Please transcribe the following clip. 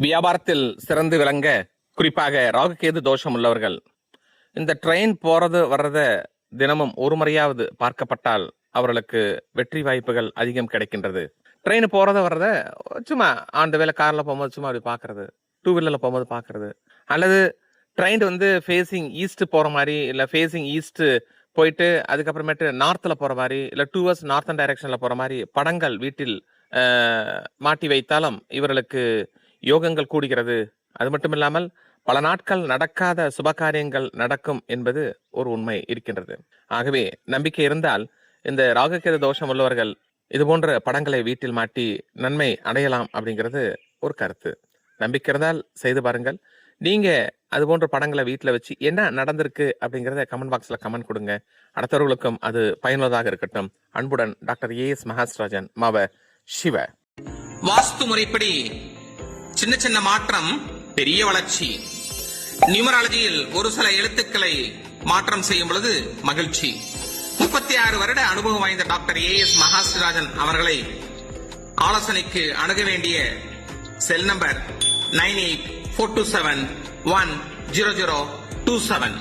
வியாபாரத்தில் சிறந்து விளங்க, குறிப்பாக ராகுகேது தோஷம் உள்ளவர்கள் இந்த ட்ரெயின் போறது வர்றத தினமும் ஒரு முறையாவது பார்க்கப்பட்டால் அவர்களுக்கு வெற்றி வாய்ப்புகள் அதிகம் கிடைக்கின்றது. ட்ரெயின் போறத வர்றத சும்மா ஆண்டு வேலை கார்ல போகும்போது சும்மா அப்படி பாக்குறது, டூ வீலர்ல போகும்போது பாக்குறது, அல்லது ட்ரெயின் ஃபேசிங் ஈஸ்ட் போற மாதிரி, இல்ல ஃபேசிங் ஈஸ்ட் போயிட்டு அதுக்கப்புறமேட்டு நார்த்ல போற மாதிரி, இல்ல டுவர்ட்ஸ் நார்த்தன் டைரக்ஷன்ல போற மாதிரி படங்கள் வீட்டில் மாட்டி வைத்தாலும் இவர்களுக்கு யோகங்கள் கூடுகிறது. அது மட்டும் இல்லாமல் பல நாட்கள் நடக்காத சுபகாரியங்கள் நடக்கும் என்பது ஒரு உண்மை இருக்கின்றது. ஆகவே நம்பிக்கை இருந்தால் இந்த ராகுகேது தோஷம் உள்ளவர்கள் இது போன்ற படங்களை வீட்டில் மாட்டி நன்மை அடையலாம் அப்படிங்கிறது ஒரு கருத்து. நம்பிக்கை இருந்தால் செய்து பாருங்கள். நீங்க அது போன்ற படங்களை வீட்டுல வச்சு என்ன நடந்திருக்கு அப்படிங்கறத கமெண்ட் பாக்ஸ்ல கமெண்ட் கொடுங்க. அடுத்தவர்களுக்கும் அது பயனுள்ளதாக இருக்கட்டும். அன்புடன் டாக்டர் ஏஎஸ் மகாஸ்ராஜன், மாவ சிவ. வாஸ்து முறைப்படி சின்ன சின்ன மாற்றம் பெரிய வளர்ச்சி. நியூமராலஜியில் ஒரு சில எழுத்துக்களை மாற்றம் செய்யும் பொழுது மகிழ்ச்சி. 36 வருட அனுபவம் வாய்ந்த டாக்டர் ஏஎஸ் மகாஸ்ராஜன் அவர்களை ஆலோசனைக்கு அணுக வேண்டிய செல் நம்பர் 9842710027.